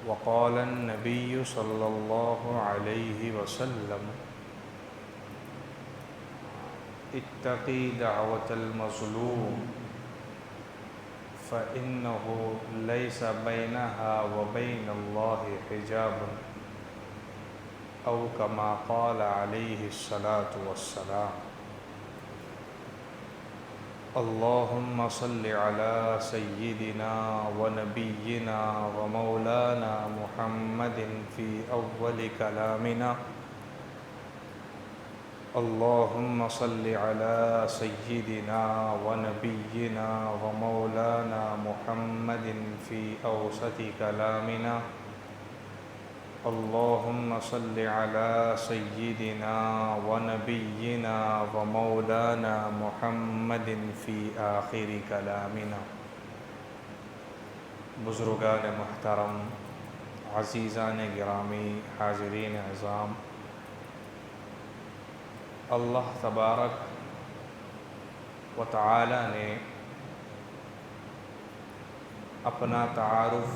وقال النبي صلى الله عليه وسلم اتقي دعوة المظلوم فإنه ليس بينها وبين الله حجاب أو كما قال عليه الصلاة والسلام اللهم صل على سيدنا ونبينا ومولانا محمد في أول كلامنا اللهم صل على سيدنا ونبينا ومولانا محمد في أوسط كلامنا اللهم صل على سيدنا ونبينا ومولانا محمد في آخر كلامنا۔ بزرگان محترم، عزیزان گرامی، حاضرین اعظام، اللہ تبارک و تعالی نے اپنا تعارف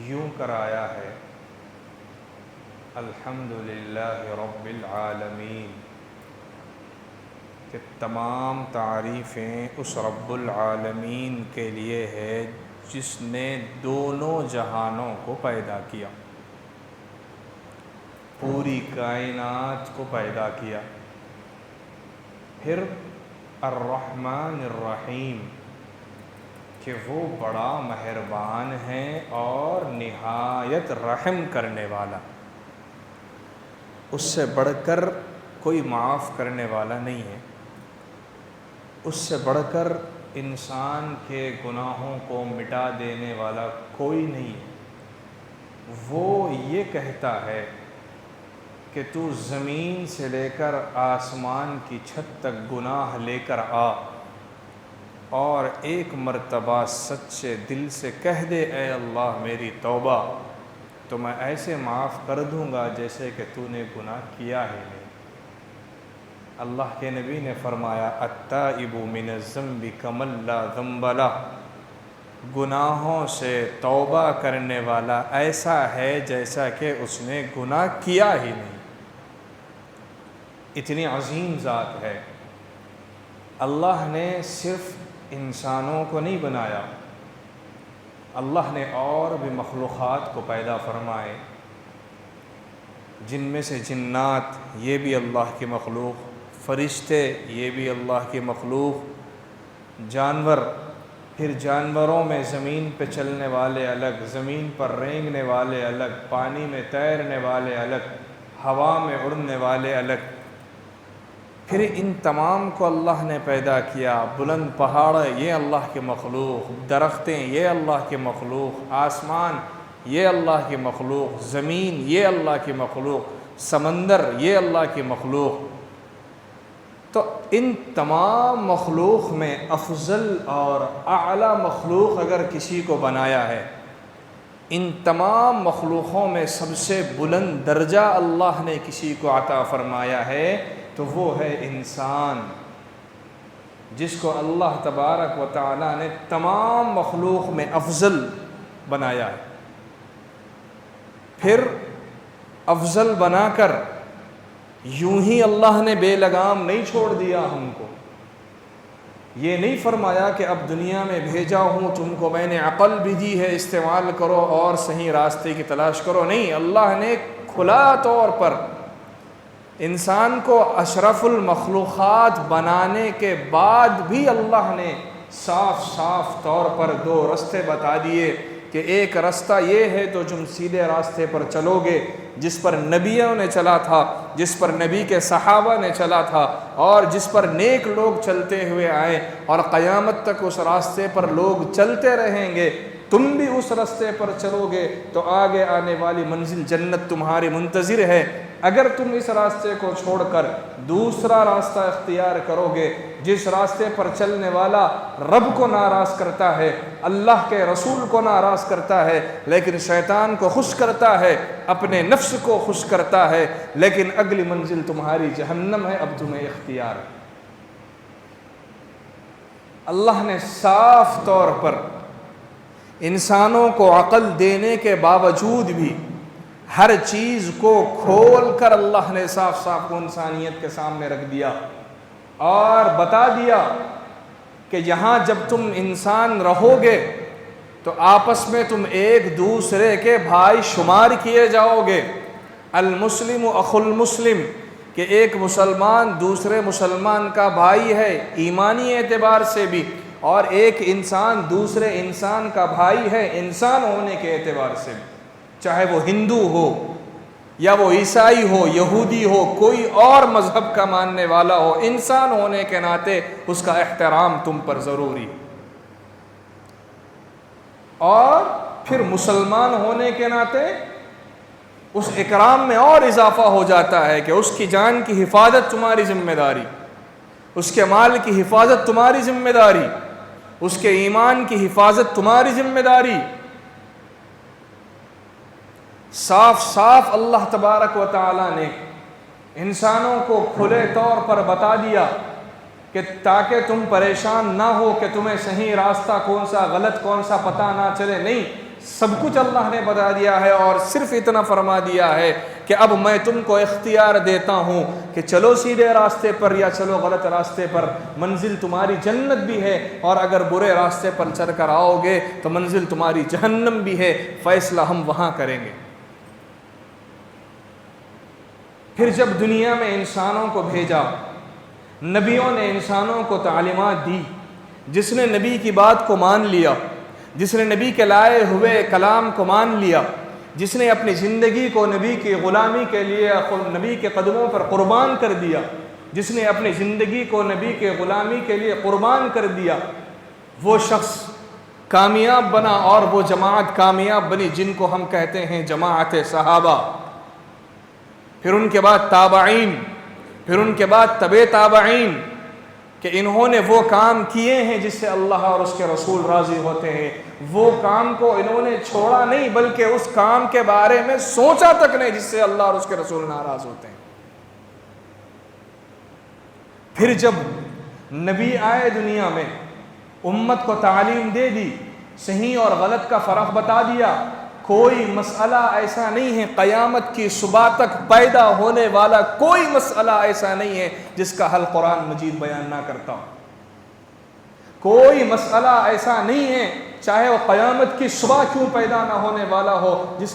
یوں کرایا ہے، الحمدللہ رب العالمین، کہ تمام تعریفیں اس رب العالمین کے لیے ہے جس نے دونوں جہانوں کو پیدا کیا، پوری کائنات کو پیدا کیا۔ پھر الرحمن الرحیم، کہ وہ بڑا مہربان ہے اور نہایت رحم کرنے والا، اس سے بڑھ کر کوئی معاف کرنے والا نہیں ہے، اس سے بڑھ کر انسان کے گناہوں کو مٹا دینے والا کوئی نہیں ہے۔ وہ یہ کہتا ہے کہ تو زمین سے لے کر آسمان کی چھت تک گناہ لے کر آ اور ایک مرتبہ سچے دل سے کہہ دے اے اللہ میری توبہ، تو میں ایسے معاف کر دوں گا جیسے کہ تو نے گناہ کیا ہی نہیں۔ اللہ کے نبی نے فرمایا التائب من الذنب کمن لا ذنب لہ، گناہوں سے توبہ کرنے والا ایسا ہے جیسا کہ اس نے گناہ کیا ہی نہیں۔ اتنی عظیم ذات ہے۔ اللہ نے صرف انسانوں کو نہیں بنایا، اللہ نے اور بھی مخلوقات کو پیدا فرمائے، جن میں سے جنات یہ بھی اللہ کی مخلوق، فرشتے یہ بھی اللہ کی مخلوق، جانور، پھر جانوروں میں زمین پہ چلنے والے الگ، زمین پر رینگنے والے الگ، پانی میں تیرنے والے الگ، ہوا میں اڑنے والے الگ۔ پھر ان تمام کو اللہ نے پیدا کیا۔ بلند پہاڑ یہ اللہ کی مخلوق، درختیں یہ اللہ کی مخلوق، آسمان یہ اللہ کی مخلوق، زمین یہ اللہ کی مخلوق، سمندر یہ اللہ کی مخلوق۔ تو ان تمام مخلوق میں افضل اور اعلیٰ مخلوق اگر کسی کو بنایا ہے، ان تمام مخلوقوں میں سب سے بلند درجہ اللہ نے کسی کو عطا فرمایا ہے تو وہ ہے انسان، جس کو اللہ تبارک و تعالی نے تمام مخلوق میں افضل بنایا ہے۔ پھر افضل بنا کر یوں ہی اللہ نے بے لگام نہیں چھوڑ دیا ہم کو، یہ نہیں فرمایا کہ اب دنیا میں بھیجا ہوں تم کو میں نے عقل بھی دی ہے استعمال کرو اور صحیح راستے کی تلاش کرو، نہیں، اللہ نے کھلا طور پر انسان کو اشرف المخلوقات بنانے کے بعد بھی اللہ نے صاف صاف طور پر دو راستے بتا دیے کہ ایک راستہ یہ ہے تو تم سیدھے راستے پر چلو گے جس پر نبیوں نے چلا تھا، جس پر نبی کے صحابہ نے چلا تھا اور جس پر نیک لوگ چلتے ہوئے آئے اور قیامت تک اس راستے پر لوگ چلتے رہیں گے۔ تم بھی اس راستے پر چلو گے تو آگے آنے والی منزل جنت تمہاری منتظر ہے۔ اگر تم اس راستے کو چھوڑ کر دوسرا راستہ اختیار کرو گے جس راستے پر چلنے والا رب کو ناراض کرتا ہے، اللہ کے رسول کو ناراض کرتا ہے، لیکن شیطان کو خوش کرتا ہے، اپنے نفس کو خوش کرتا ہے، لیکن اگلی منزل تمہاری جہنم ہے، اب تمہیں اختیار ہے۔ اللہ نے صاف طور پر انسانوں کو عقل دینے کے باوجود بھی ہر چیز کو کھول کر اللہ نے صاف صاف کو انسانیت کے سامنے رکھ دیا اور بتا دیا کہ یہاں جب تم انسان رہو گے تو آپس میں تم ایک دوسرے کے بھائی شمار کیے جاؤ گے۔ المسلم اخو المسلم، کہ ایک مسلمان دوسرے مسلمان کا بھائی ہے ایمانی اعتبار سے بھی، اور ایک انسان دوسرے انسان کا بھائی ہے انسان ہونے کے اعتبار سے بھی، چاہے وہ ہندو ہو یا وہ عیسائی ہو، یہودی ہو، کوئی اور مذہب کا ماننے والا ہو، انسان ہونے کے ناطے اس کا احترام تم پر ضروری۔ اور پھر مسلمان ہونے کے ناطے اس اکرام میں اور اضافہ ہو جاتا ہے کہ اس کی جان کی حفاظت تمہاری ذمہ داری، اس کے مال کی حفاظت تمہاری ذمہ داری، اس کے ایمان کی حفاظت تمہاری ذمہ داری۔ صاف صاف اللہ تبارک و تعالیٰ نے انسانوں کو کھلے طور پر بتا دیا کہ تاکہ تم پریشان نہ ہو کہ تمہیں صحیح راستہ کون سا غلط کون سا پتہ نہ چلے، نہیں، سب کچھ اللہ نے بتا دیا ہے، اور صرف اتنا فرما دیا ہے کہ اب میں تم کو اختیار دیتا ہوں کہ چلو سیدھے راستے پر یا چلو غلط راستے پر، منزل تمہاری جنت بھی ہے، اور اگر برے راستے پر چل کر آؤ گے تو منزل تمہاری جہنم بھی ہے، فیصلہ ہم وہاں کریں گے۔ پھر جب دنیا میں انسانوں کو بھیجا، نبیوں نے انسانوں کو تعلیمات دی، جس نے نبی کی بات کو مان لیا، جس نے نبی کے لائے ہوئے کلام کو مان لیا، جس نے اپنی زندگی کو نبی کی غلامی کے لیے نبی کے قدموں پر قربان کر دیا، جس نے اپنی زندگی کو نبی کے غلامی کے لیے قربان کر دیا، وہ شخص کامیاب بنا، اور وہ جماعت کامیاب بنی جن کو ہم کہتے ہیں جماعت صحابہ۔ پھر ان کے بعد تابعین، پھر ان کے بعد تبع تابعین، کہ انہوں نے وہ کام کیے ہیں جس سے اللہ اور اس کے رسول راضی ہوتے ہیں، وہ کام کو انہوں نے چھوڑا نہیں بلکہ اس کام کے بارے میں سوچا تک نہیں جس سے اللہ اور اس کے رسول ناراض ہوتے ہیں۔ پھر جب نبی آئے دنیا میں، امت کو تعلیم دے دی، صحیح اور غلط کا فرق بتا دیا، کوئی مسئلہ ایسا نہیں ہے قیامت کی صبح تک پیدا ہونے والا کوئی مسئلہ ایسا نہیں ہے جس کا حل قرآن مجید بیان نہ کرتا ہو، کوئی مسئلہ ایسا نہیں ہے چاہے وہ قیامت کی صبح کیوں پیدا نہ ہونے والا ہو جس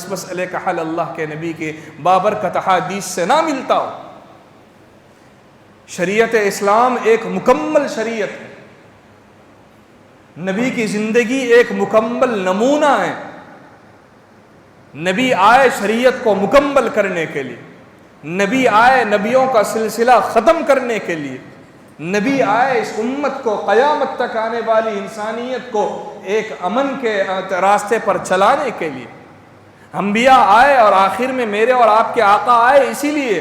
مسئلے کا حل اللہ کے نبی کے بابرکت احادیث سے نہ ملتا ہو۔ شریعت اسلام ایک مکمل شریعت ہے، نبی کی زندگی ایک مکمل نمونہ ہے۔ نبی آئے شریعت کو مکمل کرنے کے لیے، نبی آئے نبیوں کا سلسلہ ختم کرنے کے لیے، نبی آئے اس امت کو قیامت تک آنے والی انسانیت کو ایک امن کے راستے پر چلانے کے لیے۔ انبیاء آئے اور آخر میں میرے اور آپ کے آقا آئے اسی لیے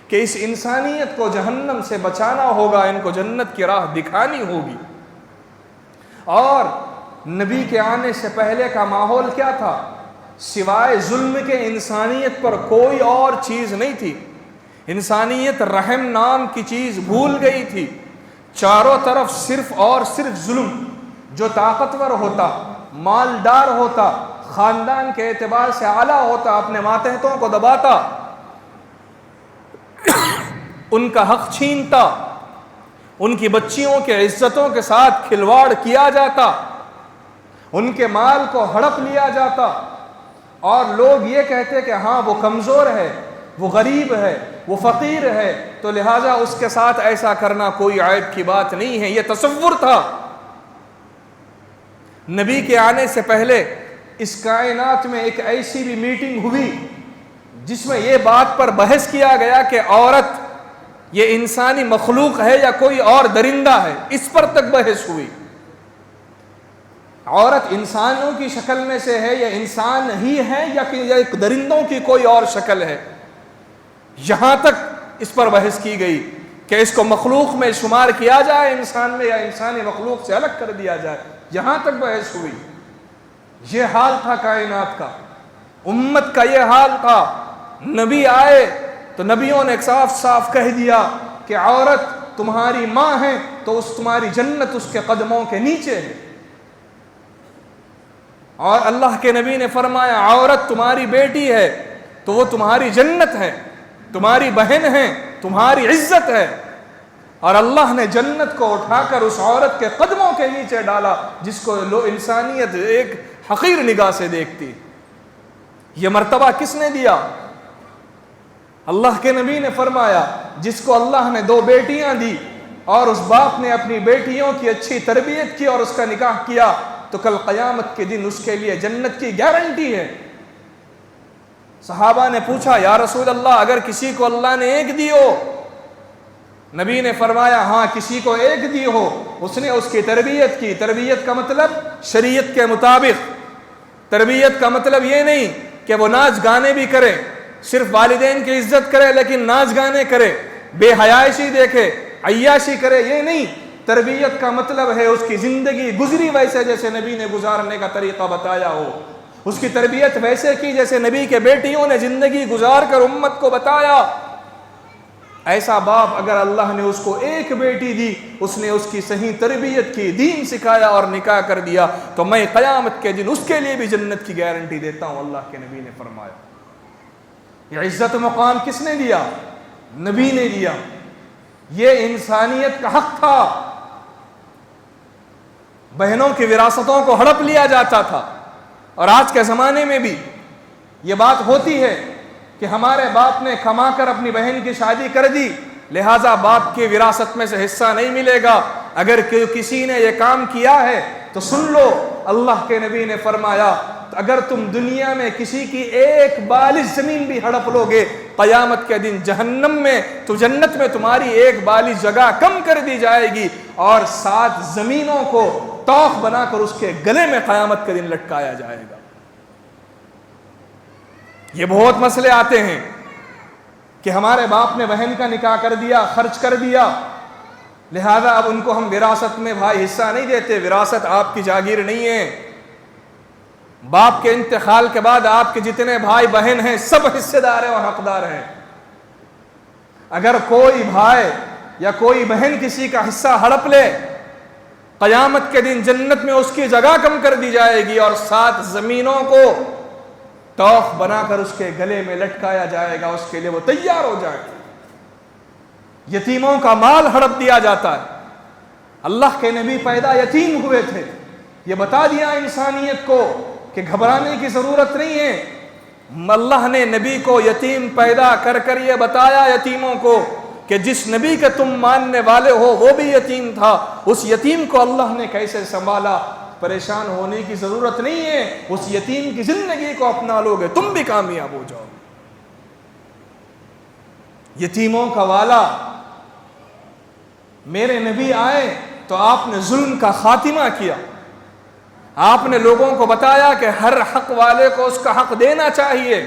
کہ اس انسانیت کو جہنم سے بچانا ہوگا، ان کو جنت کی راہ دکھانی ہوگی۔ اور نبی کے آنے سے پہلے کا ماحول کیا تھا؟ سوائے ظلم کے انسانیت پر کوئی اور چیز نہیں تھی، انسانیت رحم نام کی چیز بھول گئی تھی، چاروں طرف صرف اور صرف ظلم۔ جو طاقتور ہوتا، مالدار ہوتا، خاندان کے اعتبار سے اعلیٰ ہوتا، اپنے ماتحتوں کو دباتا، ان کا حق چھینتا، ان کی بچیوں کے عزتوں کے ساتھ کھلواڑ کیا جاتا، ان کے مال کو ہڑپ لیا جاتا، اور لوگ یہ کہتے کہ ہاں وہ کمزور ہے، وہ غریب ہے، وہ فقیر ہے، تو لہٰذا اس کے ساتھ ایسا کرنا کوئی عیب کی بات نہیں ہے۔ یہ تصور تھا۔ نبی کے آنے سے پہلے اس کائنات میں ایک ایسی بھی میٹنگ ہوئی جس میں یہ بات پر بحث کیا گیا کہ عورت یہ انسانی مخلوق ہے یا کوئی اور درندہ ہے، اس پر تک بحث ہوئی۔ عورت انسانوں کی شکل میں سے ہے یا انسان ہی ہے یا ایک درندوں کی کوئی اور شکل ہے، یہاں تک اس پر بحث کی گئی کہ اس کو مخلوق میں شمار کیا جائے انسان میں یا انسانی مخلوق سے الگ کر دیا جائے، یہاں تک بحث ہوئی۔ یہ حال تھا کائنات کا، امت کا یہ حال تھا۔ نبی آئے تو نبیوں نے صاف صاف کہہ دیا کہ عورت تمہاری ماں ہے تو تمہاری جنت اس کے قدموں کے نیچے ہے۔ اور اللہ کے نبی نے فرمایا عورت تمہاری بیٹی ہے تو وہ تمہاری جنت ہے، تمہاری بہن ہے، تمہاری عزت ہے، اور اللہ نے جنت کو اٹھا کر اس عورت کے قدموں کے نیچے ڈالا جس کو انسانیت ایک حقیر نگاہ سے دیکھتی۔ یہ مرتبہ کس نے دیا؟ اللہ کے نبی نے فرمایا جس کو اللہ نے 2 بیٹیاں دی اور اس باپ نے اپنی بیٹیوں کی اچھی تربیت کی اور اس کا نکاح کیا تو کل قیامت کے دن اس کے لیے جنت کی گارنٹی ہے۔ صحابہ نے پوچھا یا رسول اللہ اگر کسی کو اللہ نے 1 دی ہو؟ نبی نے فرمایا ہاں کسی کو 1 دی ہو، اس نے اس کی تربیت کی۔ تربیت کا مطلب شریعت کے مطابق، تربیت کا مطلب یہ نہیں کہ وہ ناچ گانے بھی کرے، صرف والدین کی عزت کرے لیکن ناچ گانے کرے، بے حیاشی دیکھے، عیاشی کرے، یہ نہیں۔ تربیت کا مطلب ہے اس کی زندگی گزری ویسے جیسے نبی نے گزارنے کا طریقہ بتایا ہو، اس کی تربیت ویسے کی جیسے نبی کے بیٹیوں نے زندگی گزار کر امت کو بتایا۔ ایسا باپ اگر اللہ نے اس کو 1 بیٹی دی، اس نے اس کی صحیح تربیت کی، دین سکھایا اور نکاح کر دیا تو میں قیامت کے دن اس کے لیے بھی جنت کی گارنٹی دیتا ہوں، اللہ کے نبی نے فرمایا۔ یہ عزت مقام کس نے دیا؟ نبی نے دیا۔ یہ انسانیت کا حق تھا۔ بہنوں کی وراثتوں کو ہڑپ لیا جاتا تھا، اور آج کے زمانے میں بھی یہ بات ہوتی ہے کہ ہمارے باپ نے کما کر اپنی بہن کی شادی کر دی، لہٰذا باپ کی وراثت میں سے حصہ نہیں ملے گا۔ اگر کسی نے یہ کام کیا ہے تو سن لو، اللہ کے نبی نے فرمایا اگر تم دنیا میں کسی کی 1 بالش زمین بھی ہڑپ لو گے، قیامت کے دن جہنم میں تو جنت میں تمہاری 1 بالش جگہ کم کر دی جائے گی، اور 7 زمینوں کو توق بنا کر اس کے گلے میں قیامت کے دن لٹکایا جائے گا۔ یہ بہت مسئلے آتے ہیں کہ ہمارے باپ نے بہن کا نکاح کر دیا، خرچ کر دیا، لہذا اب ان کو ہم وراثت میں بھائی حصہ نہیں دیتے۔ وراثت آپ کی جاگیر نہیں ہے۔ باپ کے انتقال کے بعد آپ کے جتنے بھائی بہن ہیں سب حصے دار ہیں اور حقدار ہیں۔ اگر کوئی بھائی یا کوئی بہن کسی کا حصہ ہڑپ لے، قیامت کے دن جنت میں اس کی جگہ کم کر دی جائے گی اور 7 زمینوں کو توق بنا کر اس کے گلے میں لٹکایا جائے گا، اس کے لیے وہ تیار ہو جائے گا۔ یتیموں کا مال ہڑپ دیا جاتا ہے۔ اللہ کے نبی پیدا یتیم ہوئے تھے، یہ بتا دیا انسانیت کو کہ گھبرانے کی ضرورت نہیں ہے۔ اللہ نے نبی کو یتیم پیدا کر کر یہ بتایا یتیموں کو کہ جس نبی کے تم ماننے والے ہو وہ بھی یتیم تھا، اس یتیم کو اللہ نے کیسے سنبھالا۔ پریشان ہونے کی ضرورت نہیں ہے، اس یتیم کی زندگی کو اپنا لو گے تم بھی کامیاب ہو جاؤ۔ یتیموں کا والا، میرے نبی آئے تو آپ نے ظلم کا خاتمہ کیا۔ آپ نے لوگوں کو بتایا کہ ہر حق والے کو اس کا حق دینا چاہیے۔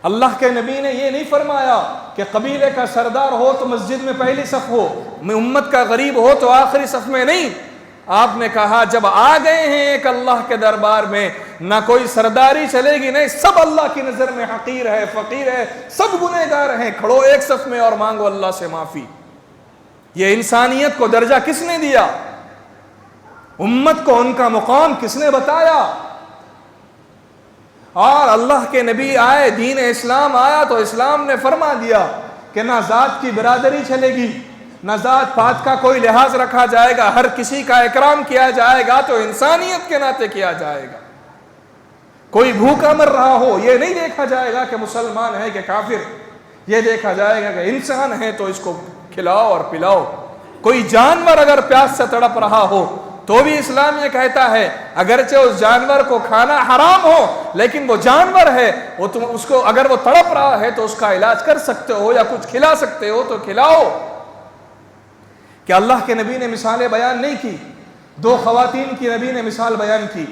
اللہ کے نبی نے یہ نہیں فرمایا کہ قبیلے کا سردار ہو تو مسجد میں پہلی صف ہو، امت کا غریب ہو تو آخری صف میں نہیں۔ آپ نے کہا جب آ گئے ہیں ایک اللہ کے دربار میں، نہ کوئی سرداری چلے گی، نہیں، سب اللہ کی نظر میں حقیر ہے، فقیر ہے، سب گنہگار ہیں، کھڑو ایک صف میں اور مانگو اللہ سے معافی۔ یہ انسانیت کو درجہ کس نے دیا؟ امت کو ان کا مقام کس نے بتایا؟ اور اللہ کے نبی آئے، دین اسلام آیا تو اسلام نے فرما دیا کہ نہ ذات کی برادری چلے گی، نہ ذات پات کا کوئی لحاظ رکھا جائے گا، ہر کسی کا اکرام کیا جائے گا تو انسانیت کے ناطے کیا جائے گا۔ کوئی بھوکا مر رہا ہو یہ نہیں دیکھا جائے گا کہ مسلمان ہے کہ کافر، یہ دیکھا جائے گا کہ انسان ہے تو اس کو کھلاؤ اور پلاؤ۔ کوئی جانور اگر پیاس سے تڑپ رہا ہو تو بھی اسلام یہ کہتا ہے اگرچہ اس جانور کو کھانا حرام ہو لیکن وہ جانور ہے، وہ تم اس کو اگر وہ تڑپ رہا ہے تو اس کا علاج کر سکتے ہو یا کچھ کھلا سکتے ہو تو کھلاؤ۔ کہ اللہ کے نبی نے مثالیں بیان نہیں کی، 2 خواتین کی نبی نے مثال بیان کی۔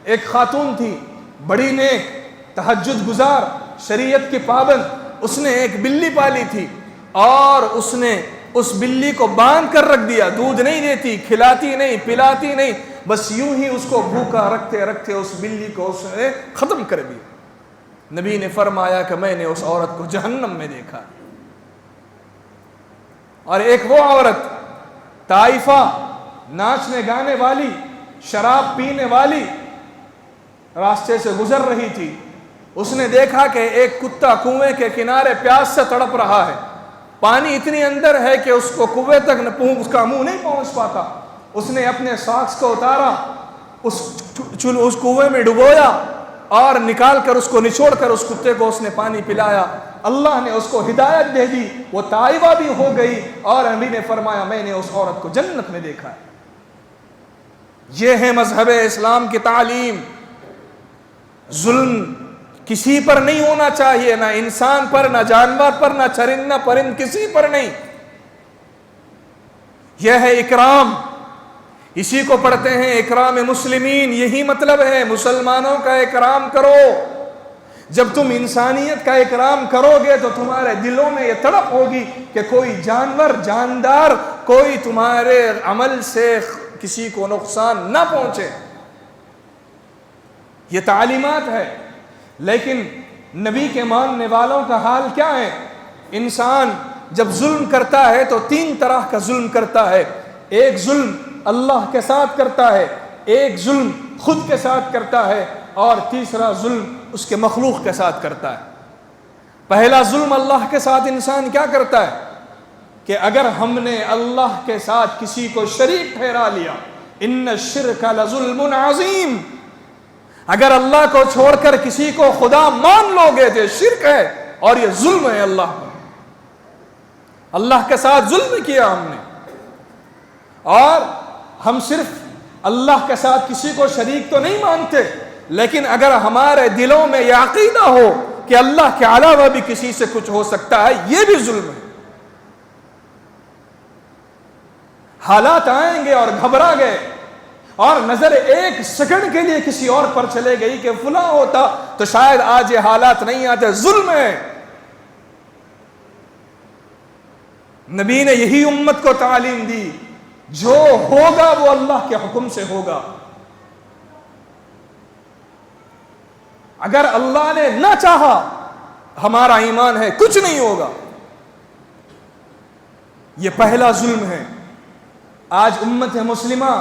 ایک خاتون تھی بڑی نیک، تہجد گزار، شریعت کی پابند، اس نے ایک بلی پالی تھی اور اس نے اس بلی کو باندھ کر رکھ دیا، دودھ نہیں دیتی، کھلاتی نہیں، پلاتی نہیں، بس یوں ہی اس کو بھوکا رکھتے رکھتے اس بلی کو اس نے ختم کر دیا۔ نبی نے فرمایا کہ میں نے اس عورت کو جہنم میں دیکھا۔ اور ایک وہ عورت طائفہ، ناچنے گانے والی، شراب پینے والی، راستے سے گزر رہی تھی، اس نے دیکھا کہ ایک کتا کنویں کے کنارے پیاس سے تڑپ رہا ہے، پانی اتنی اندر ہے کہ اس کو کنویں تک اس کا منہ نہیں پہنچ پاتا۔ اس نے اپنے ساکس کو اتارا، اس کنویں میں ڈبویا اور نکال کر اس کو نچوڑ کر اس کتے کو اس نے پانی پلایا۔ اللہ نے اس کو ہدایت دے دی، وہ تائبہ بھی ہو گئی، اور نبی نے فرمایا میں نے اس عورت کو جنت میں دیکھا ہے۔ یہ ہے مذہب اسلام کی تعلیم۔ ظلم کسی پر نہیں ہونا چاہیے، نہ انسان پر، نہ جانور پر، نہ چرند، نہ پرند، کسی پر نہیں۔ یہ ہے اکرام، اسی کو پڑھتے ہیں اکرام مسلمین، یہی مطلب ہے مسلمانوں کا اکرام کرو۔ جب تم انسانیت کا اکرام کرو گے تو تمہارے دلوں میں یہ تڑپ ہوگی کہ کوئی جانور، جاندار، کوئی تمہارے عمل سے کسی کو نقصان نہ پہنچے۔ یہ تعلیمات ہے۔ لیکن نبی کے ماننے والوں کا حال کیا ہے؟ انسان جب ظلم کرتا ہے تو تین طرح کا ظلم کرتا ہے۔ ایک ظلم اللہ کے ساتھ کرتا ہے، ایک ظلم خود کے ساتھ کرتا ہے، اور تیسرا ظلم اس کے مخلوق کے ساتھ کرتا ہے۔ پہلا ظلم اللہ کے ساتھ انسان کیا کرتا ہے کہ اگر ہم نے اللہ کے ساتھ کسی کو شریک ٹھہرا لیا، ان الشرک لظلم عظیم، اگر اللہ کو چھوڑ کر کسی کو خدا مان لو گے تو شرک ہے اور یہ ظلم ہے اللہ پر۔ اللہ کے ساتھ ظلم کیا ہم نے، اور ہم صرف اللہ کے ساتھ کسی کو شریک تو نہیں مانتے، لیکن اگر ہمارے دلوں میں یہ عقیدہ ہو کہ اللہ کے علاوہ بھی کسی سے کچھ ہو سکتا ہے، یہ بھی ظلم ہے۔ حالات آئیں گے اور گھبرا گئے اور نظر ایک سیکنڈ کے لیے کسی اور پر چلے گئی کہ فلاں ہوتا تو شاید آج یہ حالات نہیں آتے، ظلم ہے۔ نبی نے یہی امت کو تعلیم دی، جو ہوگا وہ اللہ کے حکم سے ہوگا۔ اگر اللہ نے نہ چاہا، ہمارا ایمان ہے کچھ نہیں ہوگا۔ یہ پہلا ظلم ہے۔ آج امت مسلمہ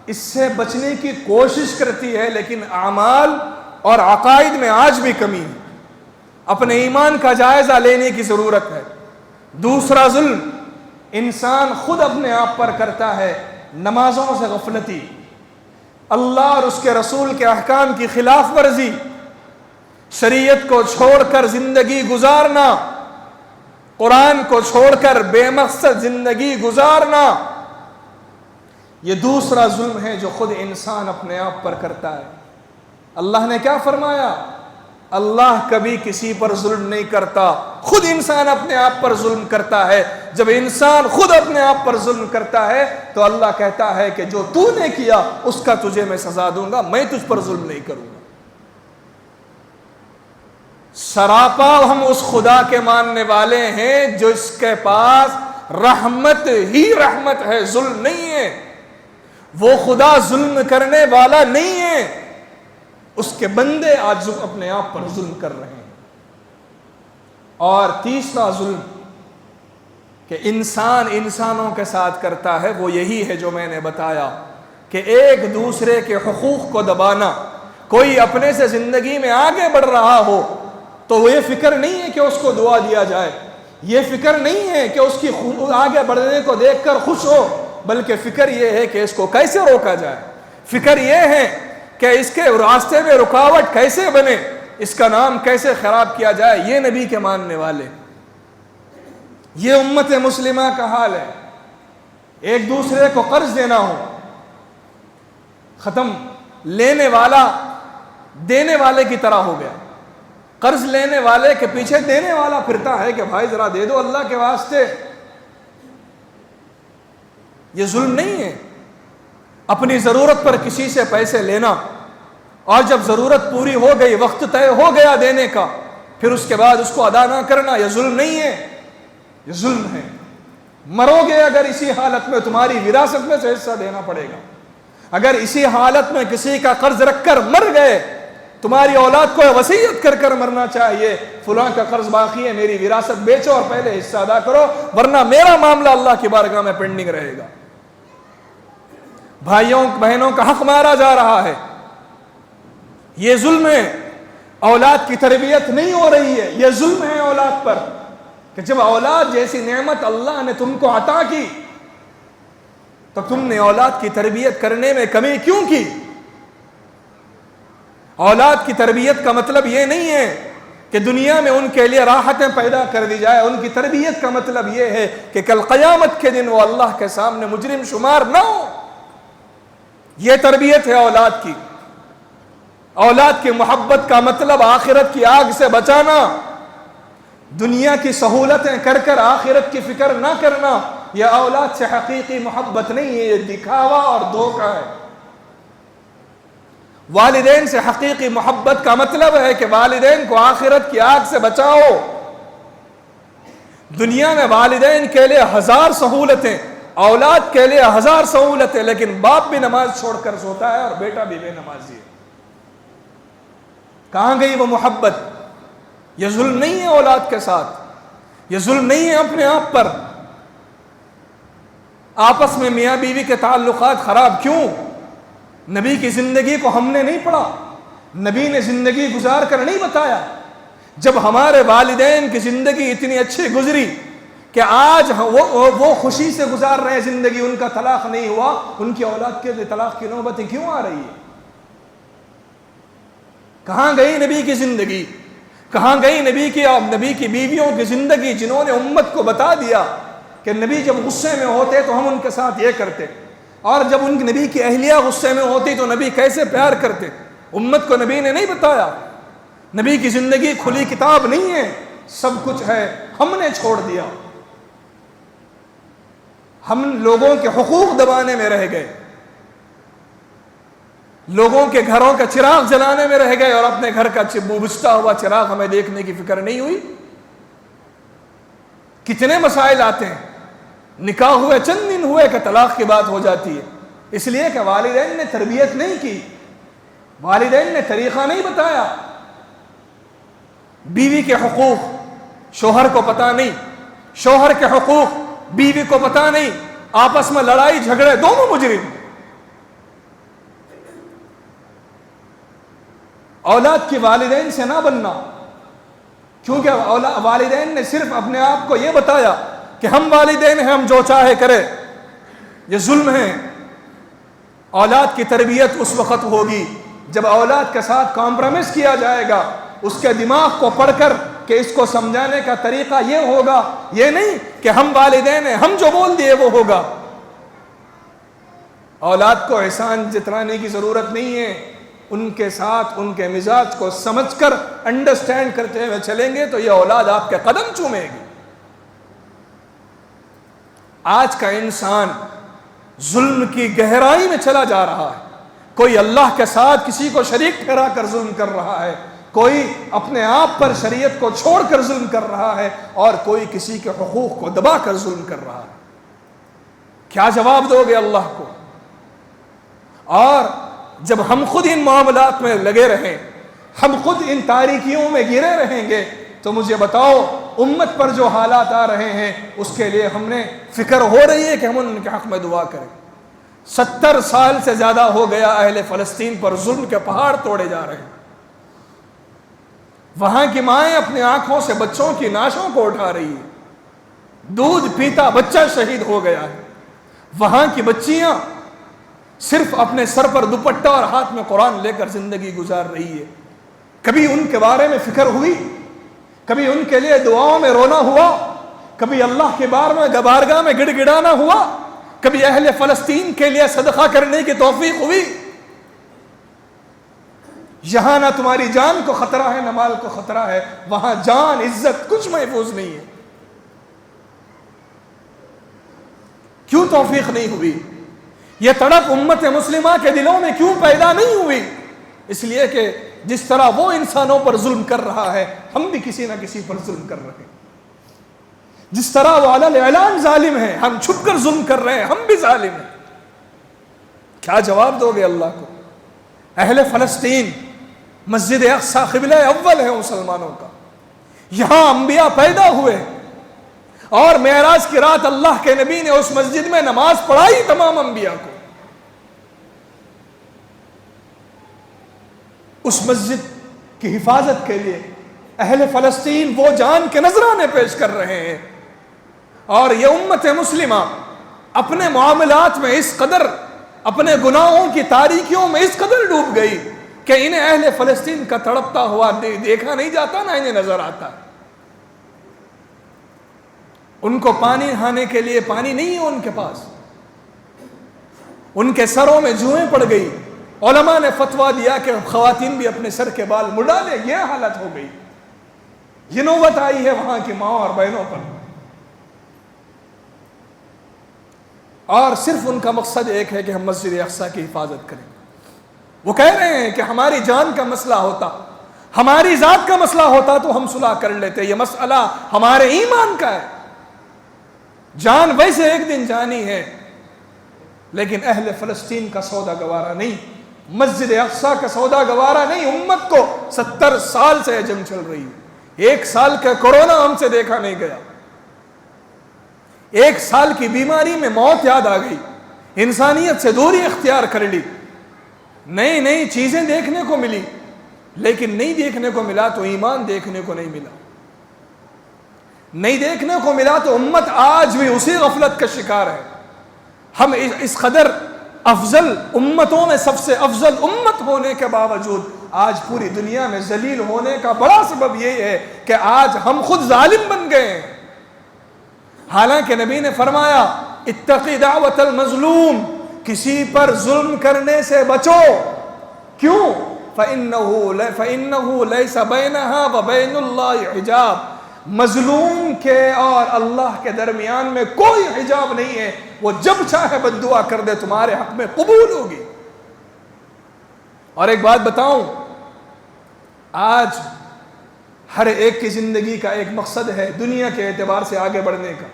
اس سے بچنے کی کوشش کرتی ہے، لیکن اعمال اور عقائد میں آج بھی کمی ہے۔ اپنے ایمان کا جائزہ لینے کی ضرورت ہے۔ دوسرا ظلم انسان خود اپنے آپ پر کرتا ہے، نمازوں سے غفلتی، اللہ اور اس کے رسول کے احکام کی خلاف ورزی، شریعت کو چھوڑ کر زندگی گزارنا، قرآن کو چھوڑ کر بے مقصد زندگی گزارنا، یہ دوسرا ظلم ہے جو خود انسان اپنے آپ پر کرتا ہے۔ اللہ نے کیا فرمایا؟ اللہ کبھی کسی پر ظلم نہیں کرتا، خود انسان اپنے آپ پر ظلم کرتا ہے۔ جب انسان خود اپنے آپ پر ظلم کرتا ہے تو اللہ کہتا ہے کہ جو تو نے کیا اس کا تجھے میں سزا دوں گا، میں تجھ پر ظلم نہیں کروں گا۔ سراپا ہم اس خدا کے ماننے والے ہیں جو اس کے پاس رحمت ہی رحمت ہے، ظلم نہیں ہے۔ وہ خدا ظلم کرنے والا نہیں ہے، اس کے بندے آج اپنے آپ پر ظلم کر رہے ہیں۔ اور تیسرا ظلم کہ انسان انسانوں کے ساتھ کرتا ہے، وہ یہی ہے جو میں نے بتایا کہ ایک دوسرے کے حقوق کو دبانا۔ کوئی اپنے سے زندگی میں آگے بڑھ رہا ہو تو یہ فکر نہیں ہے کہ اس کو دعا دیا جائے، یہ فکر نہیں ہے کہ اس کی آگے بڑھنے کو دیکھ کر خوش ہو، بلکہ فکر یہ ہے کہ اس کو کیسے روکا جائے، فکر یہ ہے کہ اس کے راستے میں رکاوٹ کیسے بنے، اس کا نام کیسے خراب کیا جائے۔ یہ نبی کے ماننے والے، یہ امت مسلمہ کا حال ہے۔ ایک دوسرے کو قرض دینا ہو، ختم، لینے والا دینے والے کی طرح ہو گیا، قرض لینے والے کے پیچھے دینے والا پھرتا ہے کہ بھائی ذرا دے دو اللہ کے واسطے۔ یہ ظلم نہیں ہے۔ اپنی ضرورت پر کسی سے پیسے لینا اور جب ضرورت پوری ہو گئی، وقت طے ہو گیا دینے کا، پھر اس کے بعد اس کو ادا نہ کرنا، یہ ظلم نہیں ہے، یہ ظلم ہے۔ مرو گے اگر اسی حالت میں، تمہاری وراثت میں سے حصہ دینا پڑے گا۔ اگر اسی حالت میں کسی کا قرض رکھ کر مر گئے، تمہاری اولاد کو وصیت کر کر مرنا چاہیے، فلاں کا قرض باقی ہے، میری وراثت بیچو اور پہلے حصہ ادا کرو، ورنہ میرا معاملہ اللہ کی بارگاہ میں پینڈنگ رہے گا۔ بھائیوں بہنوں کا حق مارا جا رہا ہے، یہ ظلم ہے، اولاد کی تربیت نہیں ہو رہی ہے، یہ ظلم ہے اولاد پر کہ جب اولاد جیسی نعمت اللہ نے تم کو عطا کی تو تم نے اولاد کی تربیت کرنے میں کمی کیوں کی؟ اولاد کی تربیت کا مطلب یہ نہیں ہے کہ دنیا میں ان کے لیے راحتیں پیدا کر دی جائے، ان کی تربیت کا مطلب یہ ہے کہ کل قیامت کے دن وہ اللہ کے سامنے مجرم شمار نہ ہو۔ یہ تربیت ہے اولاد کی۔ اولاد کی محبت کا مطلب آخرت کی آگ سے بچانا، دنیا کی سہولتیں کر کر آخرت کی فکر نہ کرنا، یہ اولاد سے حقیقی محبت نہیں ہے، یہ دکھاوا اور دھوکہ ہے۔ والدین سے حقیقی محبت کا مطلب ہے کہ والدین کو آخرت کی آگ سے بچاؤ۔ دنیا میں والدین کے لیے 1000 سہولتیں، اولاد کے لیے 1000 سہولتیں، لیکن باپ بھی نماز چھوڑ کر سوتا ہے اور بیٹا بھی بے نمازی ہے۔ کہاں گئی وہ محبت؟ یہ ظلم نہیں ہے اولاد کے ساتھ، یہ ظلم نہیں ہے اپنے آپ پر۔ آپس میں میاں بیوی کے تعلقات خراب کیوں؟ نبی کی زندگی کو ہم نے نہیں پڑھا، نبی نے زندگی گزار کر نہیں بتایا۔ جب ہمارے والدین کی زندگی اتنی اچھی گزری کہ آج وہ خوشی سے گزار رہے ہیں زندگی، ان کا طلاق نہیں ہوا، ان کی اولاد کے طلاق کی نوبتیں کیوں آ رہی ہے؟ کہاں گئی نبی کی زندگی؟ کہاں گئی نبی کی بیویوں کی زندگی جنہوں نے امت کو بتا دیا کہ نبی جب غصے میں ہوتے تو ہم ان کے ساتھ یہ کرتے، اور جب ان نبی کی اہلیہ غصے میں ہوتی تو نبی کیسے پیار کرتے؟ امت کو نبی نے نہیں بتایا۔ نبی کی زندگی کھلی کتاب نہیں ہے، سب کچھ ہے، ہم نے چھوڑ دیا۔ ہم لوگوں کے حقوق دبانے میں رہ گئے، لوگوں کے گھروں کا چراغ جلانے میں رہ گئے، اور اپنے گھر کا بجھتا ہوا چراغ ہمیں دیکھنے کی فکر نہیں ہوئی۔ کتنے مسائل آتے ہیں، نکاح ہوئے چند دن ہوئے کہ طلاق کی بات ہو جاتی ہے، اس لیے کہ والدین نے تربیت نہیں کی، والدین نے طریقہ نہیں بتایا۔ بیوی کے حقوق شوہر کو پتہ نہیں، شوہر کے حقوق بیوی کو پتہ نہیں، آپس میں لڑائی جھگڑے، دونوں مجرم۔ اولاد کی والدین سے نہ بننا، کیونکہ والدین نے صرف اپنے آپ کو یہ بتایا کہ ہم والدین ہیں، ہم جو چاہے کرے، یہ ظلم ہے۔ اولاد کی تربیت اس وقت ہوگی جب اولاد کے ساتھ کمپرومائز کیا جائے گا، اس کے دماغ کو پڑھ کر کہ اس کو سمجھانے کا طریقہ یہ ہوگا، یہ نہیں کہ ہم والدین ہیں، ہم جو بول دیے وہ ہوگا۔ اولاد کو احسان جتلانے کی ضرورت نہیں ہے، ان کے ساتھ ان کے مزاج کو سمجھ کر انڈرسٹینڈ کرتے ہوئے چلیں گے تو یہ اولاد آپ کے قدم چومے گی۔ آج کا انسان ظلم کی گہرائی میں چلا جا رہا ہے، کوئی اللہ کے ساتھ کسی کو شریک ٹھہرا کر ظلم کر رہا ہے، کوئی اپنے آپ پر شریعت کو چھوڑ کر ظلم کر رہا ہے، اور کوئی کسی کے حقوق کو دبا کر ظلم کر رہا ہے۔ کیا جواب دو گے اللہ کو؟ اور جب ہم خود ان معاملات میں لگے رہیں، ہم خود ان تاریکیوں میں گرے رہیں گے، تو مجھے بتاؤ امت پر جو حالات آ رہے ہیں اس کے لیے ہم نے فکر ہو رہی ہے کہ ہم ان کے حق میں دعا کریں؟ 70 سال سے زیادہ ہو گیا اہل فلسطین پر ظلم کے پہاڑ توڑے جا رہے ہیں۔ وہاں کی مائیں اپنی آنکھوں سے بچوں کی ناشوں کو اٹھا رہی ہے، دودھ پیتا بچہ شہید ہو گیا ہے۔ وہاں کی بچیاں صرف اپنے سر پر دوپٹہ اور ہاتھ میں قرآن لے کر زندگی گزار رہی ہے۔ کبھی ان کے بارے میں فکر ہوئی؟ کبھی ان کے لیے دعاؤں میں رونا ہوا؟ کبھی اللہ کے بارگاہ میں گڑ گڑانا ہوا؟ کبھی اہل فلسطین کے لیے صدقہ کرنے کی توفیق ہوئی؟ یہاں نہ تمہاری جان کو خطرہ ہے نہ مال کو خطرہ ہے، وہاں جان عزت کچھ محفوظ نہیں ہے۔ کیوں توفیق نہیں ہوئی؟ یہ تڑپ امت مسلمہ کے دلوں میں کیوں پیدا نہیں ہوئی؟ اس لیے کہ جس طرح وہ انسانوں پر ظلم کر رہا ہے، ہم بھی کسی نہ کسی پر ظلم کر رہے ہیں۔ جس طرح وہ علی الاعلان ظالم ہے، ہم چھپ کر ظلم کر رہے ہیں، ہم بھی ظالم ہیں۔ کیا جواب دو گے اللہ کو؟ اہل فلسطین مسجد اقصی قبلہ اول ہے مسلمانوں کا، یہاں انبیاء پیدا ہوئے، اور معراج کی رات اللہ کے نبی نے اس مسجد میں نماز پڑھائی تمام انبیاء کو۔ اس مسجد کی حفاظت کے لیے اہل فلسطین وہ جان کے نذرانے پیش کر رہے ہیں، اور یہ امت مسلمہ اپنے معاملات میں اس قدر، اپنے گناہوں کی تاریکیوں میں اس قدر ڈوب گئی کہ انہیں اہل فلسطین کا تڑپتا ہوا دیکھا نہیں جاتا، نہ انہیں نظر آتا۔ ان کو پانی نہانے کے لیے پانی نہیں ہے ان کے پاس، ان کے سروں میں جوئیں پڑ گئی۔ علماء نے فتویٰ دیا کہ خواتین بھی اپنے سر کے بال مڈا لیں، یہ حالت ہو گئی۔ یہ نوبت آئی ہے وہاں کی ماں اور بہنوں پر، اور صرف ان کا مقصد ایک ہے کہ ہم مسجد اقصیٰ کی حفاظت کریں۔ وہ کہہ رہے ہیں کہ ہماری جان کا مسئلہ ہوتا، ہماری ذات کا مسئلہ ہوتا تو ہم صلح کر لیتے، یہ مسئلہ ہمارے ایمان کا ہے۔ جان ویسے ایک دن جانی ہے، لیکن اہل فلسطین کا سودا گوارا نہیں، مسجد اقصیٰ کا سودا گوارا نہیں۔ امت کو 70 سال سے جنگ چل رہی ہے، 1 سال کا کورونا ہم سے دیکھا نہیں گیا، 1 سال کی بیماری میں موت یاد آ گئی، انسانیت سے دوری اختیار کر لی، نئی نئی چیزیں دیکھنے کو ملی، لیکن نہیں دیکھنے کو ملا تو ایمان دیکھنے کو نہیں ملا، نہیں دیکھنے کو ملا تو امت آج بھی اسی غفلت کا شکار ہے۔ ہم اس قدر افضل امتوں میں سب سے افضل امت ہونے کے باوجود آج پوری دنیا میں ذلیل ہونے کا بڑا سبب یہ ہے کہ آج ہم خود ظالم بن گئے ہیں۔ حالانکہ نبی نے فرمایا اتقی دعوت المظلوم، کسی پر ظلم کرنے سے بچو، کیوں؟ فَإِنَّهُ لَيْسَ بَيْنَهَا وَبَيْنُ اللَّهِ حجاب، مظلوم کے اور اللہ کے درمیان میں کوئی حجاب نہیں ہے، وہ جب چاہے بد دعا کر دے تمہارے حق میں قبول ہوگی۔ اور ایک بات بتاؤں، آج ہر ایک کی زندگی کا ایک مقصد ہے دنیا کے اعتبار سے آگے بڑھنے کا،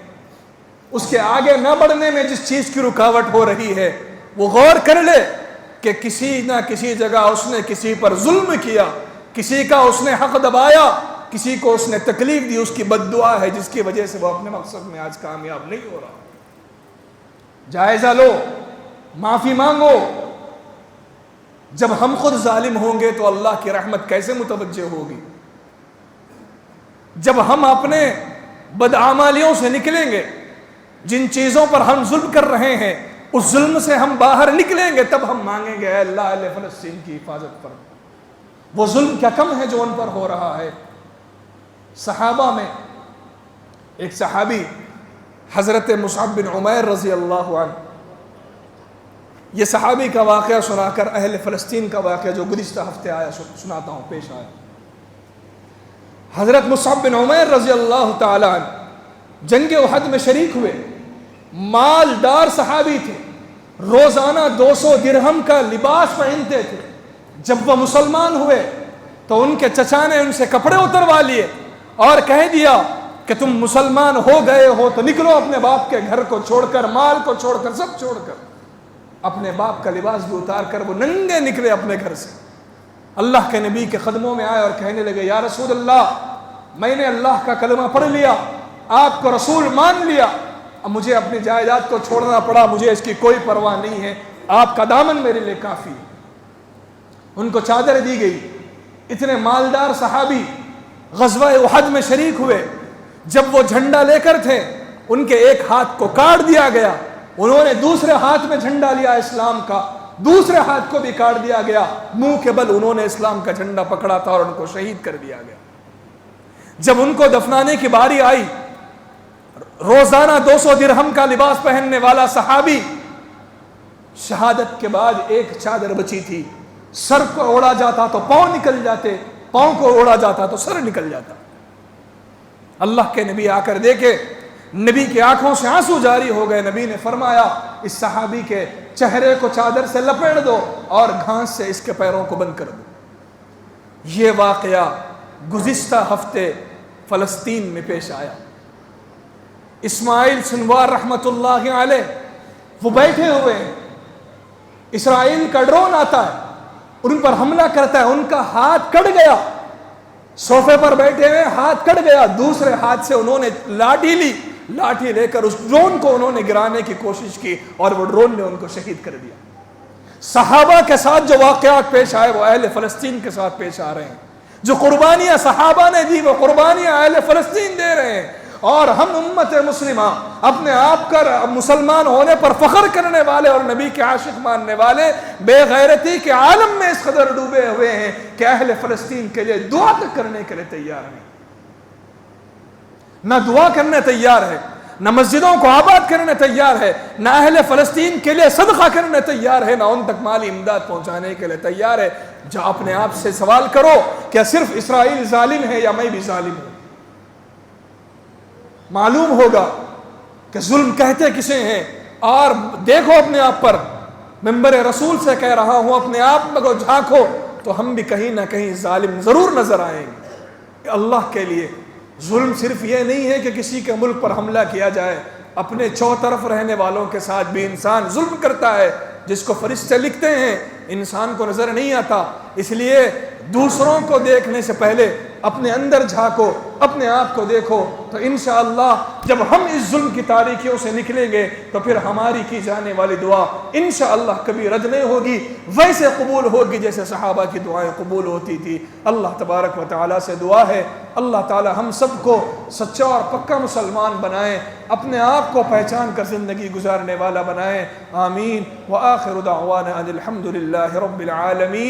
اس کے آگے نہ بڑھنے میں جس چیز کی رکاوٹ ہو رہی ہے وہ غور کر لے کہ کسی نہ کسی جگہ اس نے کسی پر ظلم کیا، کسی کا اس نے حق دبایا، کسی کو اس نے تکلیف دی، اس کی بد دعا ہے جس کی وجہ سے وہ اپنے مقصد میں آج کامیاب نہیں ہو رہا۔ جائزہ لو، معافی مانگو۔ جب ہم خود ظالم ہوں گے تو اللہ کی رحمت کیسے متوجہ ہوگی؟ جب ہم اپنے بدعمالیوں سے نکلیں گے، جن چیزوں پر ہم ظلم کر رہے ہیں اس ظلم سے ہم باہر نکلیں گے، تب ہم مانگیں گے اے اللہ اہل فلسطین کی حفاظت پر۔ وہ ظلم کیا کم ہے جو ان پر ہو رہا ہے۔ صحابہ میں ایک صحابی حضرت مصعب بن عمیر رضی اللہ عنہ، یہ صحابی کا واقعہ سنا کر اہل فلسطین کا واقعہ جو گزشتہ ہفتے آیا سناتا ہوں، پیش آیا۔ حضرت مصعب بن عمیر رضی اللہ تعالی عنہ جنگ احد میں شریک ہوئے، مالدار صحابی تھے، روزانہ 200 درہم کا لباس پہنتے تھے۔ جب وہ مسلمان ہوئے تو ان کے چچا نے ان سے کپڑے اتروا لیے اور کہہ دیا کہ تم مسلمان ہو گئے ہو تو نکلو اپنے باپ کے گھر کو چھوڑ کر، مال کو چھوڑ کر، سب چھوڑ کر، اپنے باپ کا لباس بھی اتار کر وہ ننگے نکلے اپنے گھر سے۔ اللہ کے نبی کے قدموں میں آئے اور کہنے لگے یا رسول اللہ، میں نے اللہ کا کلمہ پڑھ لیا، آپ کو رسول مان لیا، اب مجھے اپنی جائیداد کو چھوڑنا پڑا، مجھے اس کی کوئی پرواہ نہیں ہے، آپ کا دامن میرے لیے کافی ہے۔ ان کو چادر دی گئی۔ اتنے مالدار صحابی غزوہ احد میں شریک ہوئے، جب وہ جھنڈا لے کر تھے ان کے ایک ہاتھ کو کاٹ دیا گیا، انہوں نے دوسرے ہاتھ میں جھنڈا لیا اسلام کا، دوسرے ہاتھ کو بھی کاٹ دیا گیا، منہ کے بل انہوں نے اسلام کا جھنڈا پکڑا تھا اور ان کو شہید کر دیا گیا۔ جب ان کو دفنانے کی باری آئی، روزانہ 200 درہم کا لباس پہننے والا صحابی، شہادت کے بعد ایک چادر بچی تھی، سر کو اوڑا جاتا تو پاؤں نکل جاتے، پاؤں کو اوڑا جاتا تو سر نکل جاتا۔ اللہ کے نبی آ کر دیکھے، نبی کی آنکھوں سے آنسو جاری ہو گئے۔ نبی نے فرمایا اس صحابی کے چہرے کو چادر سے لپیٹ دو اور گھاس سے اس کے پیروں کو بند کر دو۔ یہ واقعہ گزشتہ ہفتے فلسطین میں پیش آیا۔ اسماعیل سنوار رحمت اللہ علیہ وہ بیٹھے ہوئے ہیں، اسرائیل کا ڈرون آتا ہے، ان پر حملہ کرتا ہے، ان کا ہاتھ کٹ گیا، صوفے پر بیٹھے ہوئے ہاتھ کٹ گیا، دوسرے ہاتھ سے انہوں نے لاٹھی لی، لاٹھی لے کر اس ڈرون کو انہوں نے گرانے کی کوشش کی اور وہ ڈرون نے ان کو شہید کر دیا۔ صحابہ کے ساتھ جو واقعات پیش آئے وہ اہل فلسطین کے ساتھ پیش آ رہے ہیں. جو قربانیاں صحابہ نے دی وہ قربانیاں اہل فلسطین دے رہے ہیں. اور ہم امت مسلمہ اپنے آپ کا مسلمان ہونے پر فخر کرنے والے اور نبی کے عاشق ماننے والے بے غیرتی کے عالم میں اس قدر ڈوبے ہوئے ہیں کہ اہل فلسطین کے لیے دعا تک کرنے کے لیے تیار نہیں. نہ دعا کرنے تیار ہے، نہ مسجدوں کو آباد کرنے تیار ہے، نہ اہل فلسطین کے لیے صدقہ کرنے تیار ہے، نہ ان تک مالی امداد پہنچانے کے لیے تیار ہے. جو اپنے آپ سے سوال کرو کیا صرف اسرائیل ظالم ہے یا میں بھی ظالم ہوں؟ معلوم ہوگا کہ ظلم کہتے کسے ہیں. اور دیکھو اپنے آپ پر، منبر رسول سے کہہ رہا ہوں، اپنے آپ کو جھانکو تو ہم بھی کہیں نہ کہیں ظالم ضرور نظر آئیں گے. اللہ کے لیے ظلم صرف یہ نہیں ہے کہ کسی کے ملک پر حملہ کیا جائے، اپنے چوطرف رہنے والوں کے ساتھ بھی انسان ظلم کرتا ہے. جس کو فرشتے لکھتے ہیں انسان کو نظر نہیں آتا. اس لیے دوسروں کو دیکھنے سے پہلے اپنے اندر جھانکو، اپنے آپ کو دیکھو، تو انشاءاللہ جب ہم اس ظلم کی تاریکیوں سے نکلیں گے تو پھر ہماری کی جانے والی دعا انشاءاللہ کبھی رد نہیں ہوگی، ویسے قبول ہوگی جیسے صحابہ کی دعائیں قبول ہوتی تھی. اللہ تبارک و تعالیٰ سے دعا ہے اللہ تعالی ہم سب کو سچا اور پکا مسلمان بنائیں، اپنے آپ کو پہچان کر زندگی گزارنے والا بنائیں. آمین. وآخر دعوانا ان الحمد للہ رب العالمین.